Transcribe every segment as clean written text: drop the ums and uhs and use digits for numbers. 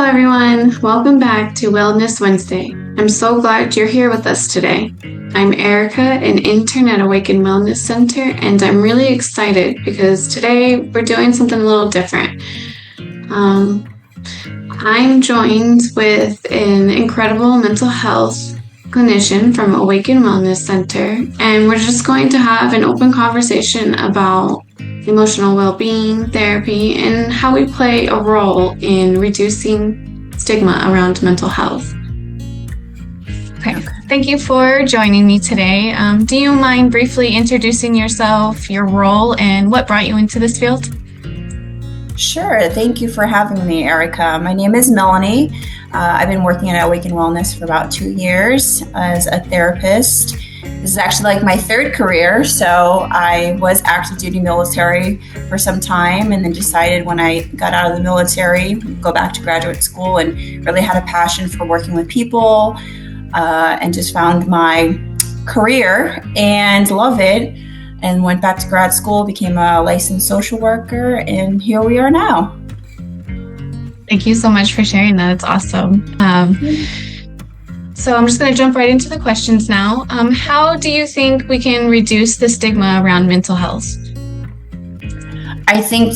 everyone. Welcome back to Wellness Wednesday. I'm so glad you're here with us today. I'm Erica, an intern at Awaken Wellness Center, and I'm really excited because today we're doing something a little different. I'm joined with an incredible mental health clinician from Awaken Wellness Center, and we're just going to have an open conversation about emotional well-being, therapy, and how we play a role in reducing stigma around mental health. Okay, thank you for joining me today. Do you mind briefly introducing yourself, your role, and what brought you into this field? Sure. Thank you for having me, Erica. My name is Melannie. I've been working at Awaken Wellness for about 2 years as a therapist. This is actually like my third career. So I was active duty military for some time and then decided when I got out of the military, go back to graduate school and really had a passion for working with people and just found my career and love it. And went back to grad school, became a licensed social worker, and here we are now. Thank you so much for sharing that. It's awesome. So I'm just going to jump right into the questions now. How do you think we can reduce the stigma around mental health? I think,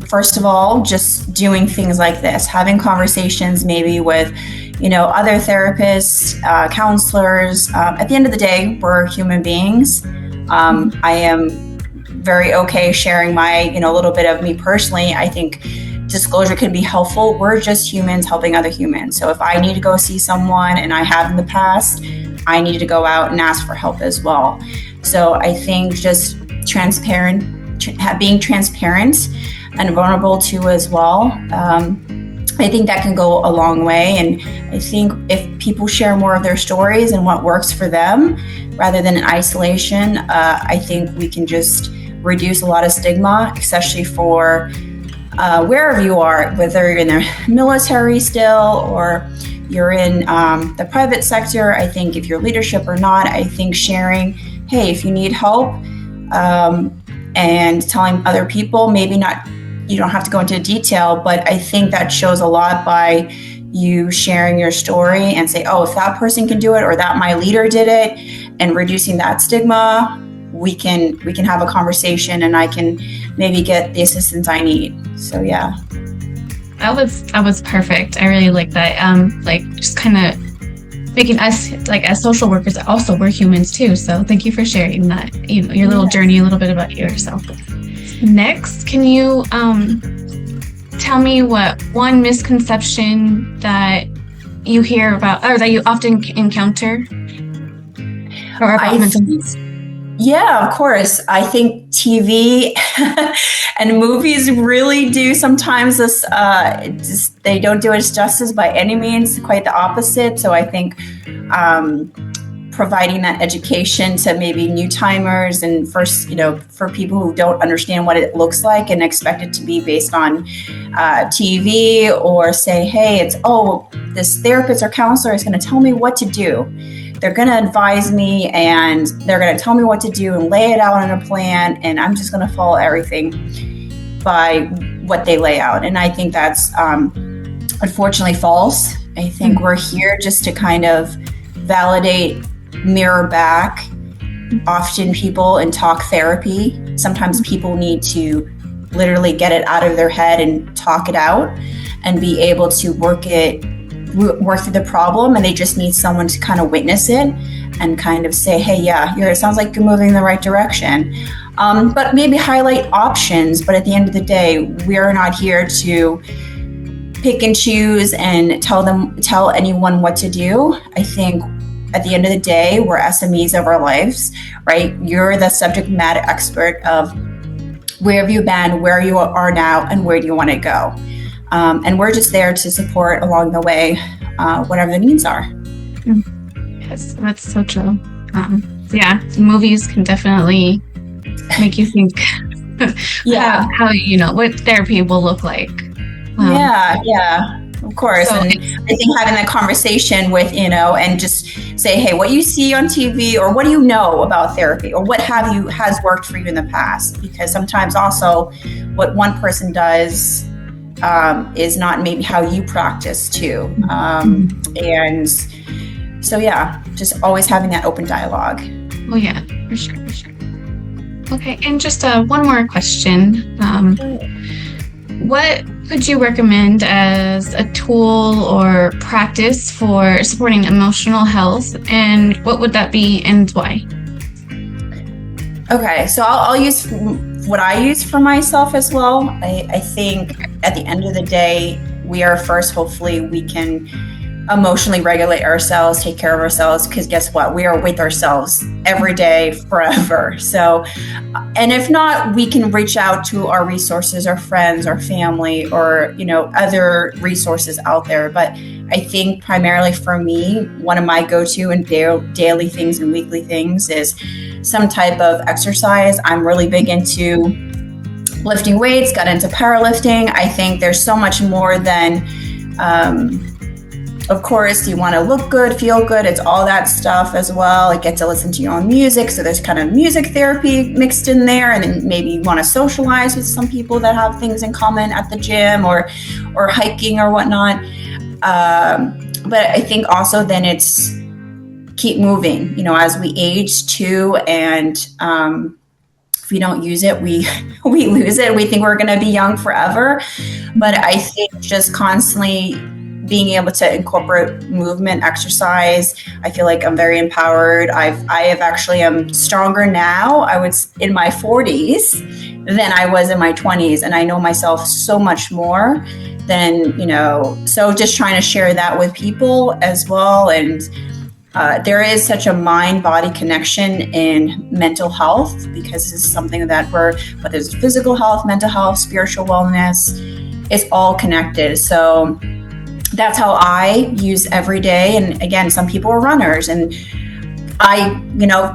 first of all, just doing things like this, having conversations maybe with, other therapists, counselors. At the end of the day, we're human beings. I am very okay sharing my, little bit of me personally. I think disclosure can be helpful. We're just humans helping other humans. So if I need to go see someone, and I have in the past, I need to go out and ask for help as well. So I think just being transparent and vulnerable too as well. I think that can go a long way. And I think if people share more of their stories and what works for them rather than in isolation, I think we can just reduce a lot of stigma, especially for wherever you are, whether you're in the military still or you're in the private sector. I think if you're leadership or not, I think sharing, hey, if you need help, and telling other people, maybe not, you don't have to go into detail, but I think that shows a lot by you sharing your story and say, oh, if that person can do it or that my leader did it, and reducing that stigma, we can have a conversation and I can maybe get the assistance I need. So yeah. That was perfect. I really like that. Just kind of making us, like, as social workers, also we're humans too. So thank you for sharing that, your little journey, a little bit about yourself. Next, can you tell me what one misconception that you hear about or that you often encounter or about mental health? Yeah, of course. I think TV and movies really do sometimes this, they don't do it justice by any means, quite the opposite. So I think providing that education to maybe new timers and first, for people who don't understand what it looks like and expect it to be based on TV, or say, hey, this therapist or counselor is going to tell me what to do. They're going to advise me and they're going to tell me what to do and lay it out on a plan, and I'm just going to follow everything by what they lay out. And I think that's unfortunately false. I think we're here just to kind of validate, mirror back often people and talk therapy. Sometimes people need to literally get it out of their head and talk it out and be able to work through the problem, and they just need someone to kind of witness it and kind of say, hey, yeah, it sounds like you're moving in the right direction. But maybe highlight options. But at the end of the day, we're not here to pick and choose and tell anyone what to do. I think at the end of the day, we're SMEs of our lives, right? You're the subject matter expert of where have you been, where you are now, and where do you want to go? And we're just there to support along the way, whatever the needs are. Yes, that's so true. Movies can definitely make you think how what therapy will look like. Of course. So, and I think having that conversation with, and just say, hey, what you see on TV, or what do you know about therapy, or what has worked for you in the past? Because sometimes also what one person does is not maybe how you practice too. And so, yeah, just always having that open dialogue. Oh, yeah, for sure, for sure. Okay, and just one more question. What could you recommend as a tool or practice for supporting emotional health, and what would that be and why? Okay, so I'll use what I use for myself as well. I think at the end of the day, we are first, hopefully we can emotionally regulate ourselves, take care of ourselves, because guess what? We are with ourselves every day, forever. So, and if not, we can reach out to our resources, our friends, our family, or, other resources out there. But I think primarily for me, one of my go-to and daily things and weekly things is some type of exercise. I'm really big into lifting weights, got into powerlifting. I think there's so much more than, of course, you want to look good, feel good. It's all that stuff as well. You get to listen to your own music. So there's kind of music therapy mixed in there. And then maybe you want to socialize with some people that have things in common at the gym or hiking or whatnot. But I think also then it's keep moving, as we age too. And if we don't use it, we lose it. We think we're going to be young forever. But I think just constantly being able to incorporate movement, exercise, I feel like I'm very empowered. I am stronger now. I was in my 40s than I was in my 20s, and I know myself so much more than, so just trying to share that with people as well. And there is such a mind-body connection in mental health, because this is something that whether it's physical health, mental health, spiritual wellness, it's all connected. So that's how I use every day. And again, some people are runners, and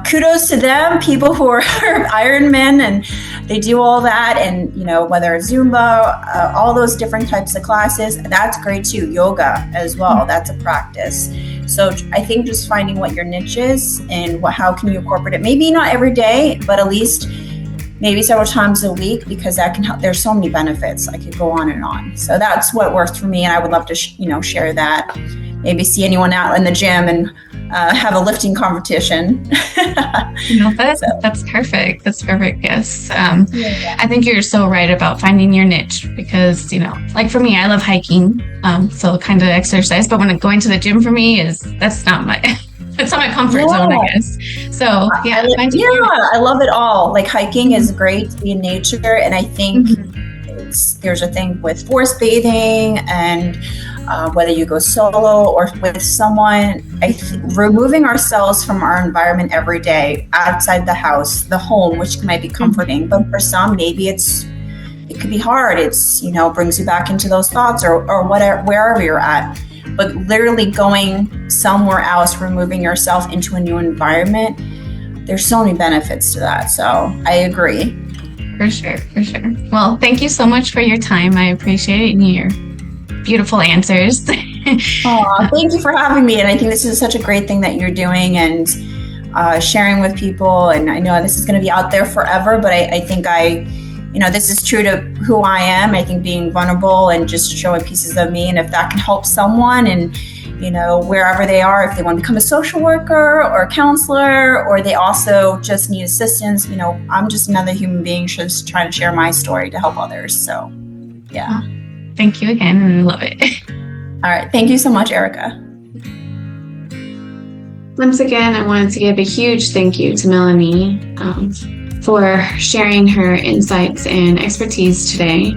kudos to them, people who are Ironmen, and they do all that. And, whether it's Zumba, all those different types of classes, that's great too. Yoga as well, that's a practice. So I think just finding what your niche is and how can you incorporate it. Maybe not every day, but at least maybe several times a week, because that can help. There's so many benefits. I could go on and on. So that's what works for me. And I would love to, share that. Maybe see anyone out in the gym and have a lifting competition. That's perfect. That's perfect. Yes. I think you're so right about finding your niche, because, like for me, I love hiking. So kind of exercise, but when going to the gym for me that's not my comfort zone, I guess. So yeah. I love it all. Like hiking is great to be in nature. And I think there's a thing with forest bathing, and whether you go solo or with someone, removing ourselves from our environment every day, outside the house, the home, which might be comforting, but for some, maybe it could be hard. It's, brings you back into those thoughts or whatever, wherever you're at. But literally going somewhere else, removing yourself into a new environment, there's so many benefits to that. So I agree. For sure. Well, thank you so much for your time. I appreciate it, and your beautiful answers. Thank you for having me. And I think this is such a great thing that you're doing and sharing with people. And I know this is going to be out there forever, but I think this is true to who I am. I think being vulnerable and just showing pieces of me, and if that can help someone, and wherever they are, if they want to become a social worker or a counselor, or they also just need assistance, I'm just another human being just trying to share my story to help others. So yeah. Thank you again. I love it. All right. Thank you so much, Erica. Once again, I wanted to give a huge thank you to Melannie for sharing her insights and expertise today.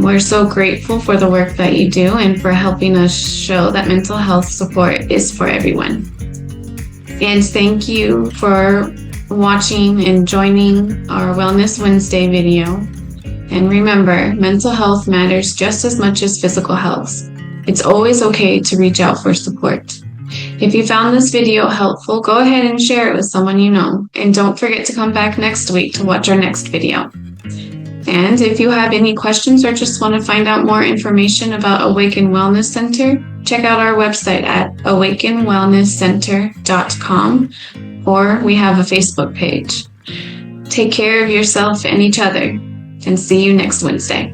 We're so grateful for the work that you do and for helping us show that mental health support is for everyone. And thank you for watching and joining our Wellness Wednesday video. And remember, mental health matters just as much as physical health. It's always okay to reach out for support. If you found this video helpful, go ahead and share it with someone you know. And don't forget to come back next week to watch our next video. And if you have any questions or just want to find out more information about Awaken Wellness Center, check out our website at awakenwellnesscenter.com, or we have a Facebook page. Take care of yourself and each other, and see you next Wednesday.